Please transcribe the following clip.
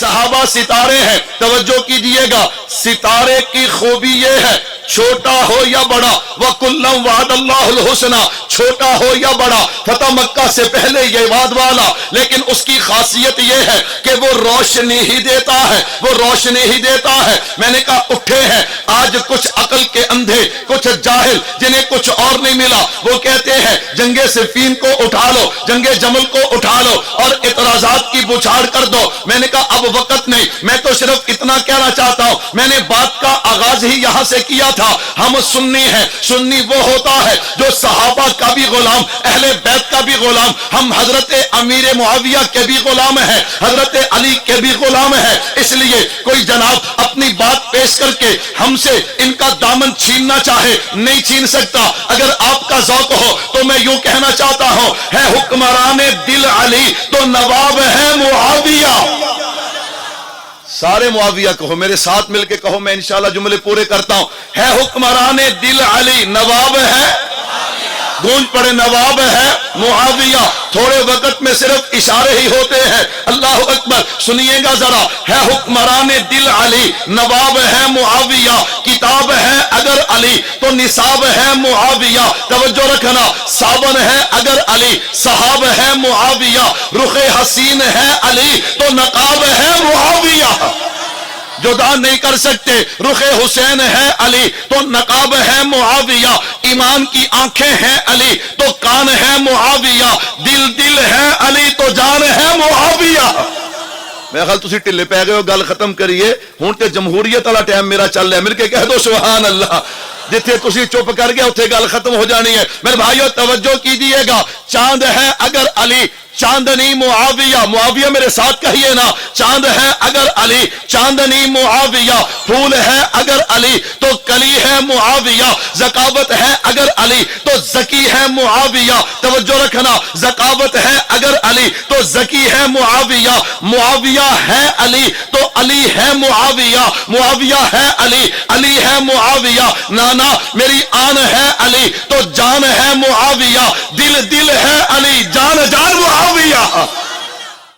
صحابہ ستارے ہیں. توجہ کیجئے گا, ستارے کی خوبی یہ ہے چھوٹا ہو یا بڑا, وَكُلًّا وَعَدَ اللَّهُ الْحُسْنَى, چھوٹا ہو یا بڑا, فتح مکہ سے پہلے یہ وعد والا, لیکن اس کی خاصیت یہ ہے کہ وہ روشنی ہی دیتا ہے, وہ روشنی ہی دیتا ہے. میں نے کہا اٹھے ہیں آج کچھ عقل کے اندھے, کچھ جاہل جنہیں کچھ اور نہیں ملا, وہ کہتے ہیں جنگ صفین کو اٹھا لو, جنگ جمل کو اٹھا لو اور اعتراضات کی بچھاڑ کر دو. میں نے کہا اب وقت نہیں, میں تو صرف اتنا کہنا چاہتا ہوں, میں نے بات کا آغاز ہی یہاں سے کیا تھا. ہم سنی ہیں, سنی وہ ہوتا ہے جو صحابہ کا بھی غلام, اہل بیت کا بھی غلام, ہم حضرت امیر معاویہ کے بھی غلام ہیں, حضرت علی کے بھی غلام ہیں. اس لیے کوئی جناب اپنی بات پیش کر کے ہم سے ان کا دامن چھیننا چاہے نہیں چھین سکتا. اگر آپ کا ذوق ہو تو میں یوں کہنا چاہتا ہوں, ہے حکمران دل علی تو نواب ہے معاویہ. سارے معاویہ کہو, میرے ساتھ مل کے کہو, میں انشاءاللہ جملے پورے کرتا ہوں. ہے حکمران دل علی, نواب ہے, گونج پڑے, نواب ہے معاویہ. تھوڑے وقت میں صرف اشارے ہی ہوتے ہیں. اللہ اکبر, سنیے گا ذرا. ہے حکمران دل علی, نواب ہے معاویہ, کتاب ہے اگر علی تو نصاب ہے معاویہ. توجہ رکھنا, صابن ہے اگر علی, صحاب ہے معاویہ, رخ حسین ہے علی تو نقاب ہے معاویہ. جدا نہیں کر سکتے, رخ حسین ہے علی تو نقاب ہے معاویہ, ایمان کی آنکھیں ہیں علی تو کان ہے معاویہ, دل دل ہے علی تو جان ہے معاویہ. میں خیال تسی ٹلے پہ گئے ہو, گل ختم کریے. ہوں تے جمہوریت والا ٹائم میرا چل رہا ہے, مل کے کہہ دو سبحان اللہ. جتھے تسی چپ کر گئے اتھے گل ختم ہو جانی ہے. میرے بھائیو توجہ کیجئے گا, چاند ہے اگر علی, چاندنی معاویہ, معاویہ میرے ساتھ کہیے نا, چاند ہے اگر علی, چاندنی معاویہ, پھول ہے اگر علی تو کلی ہے معاویہ, ذکاوت ہے اگر علی تو ذکی ہے معاویہ. توجہ رکھنا, ذکاوت ہے اگر علی تو ذکی ہے معاویہ, معاویہ ہے علی تو علی ہے معاویہ, معاویہ ہے علی, علی ہے معاویہ. نانا میری آن ہے علی تو جان ہے معاویہ, دل دل ہے علی, جان جان معاویہ.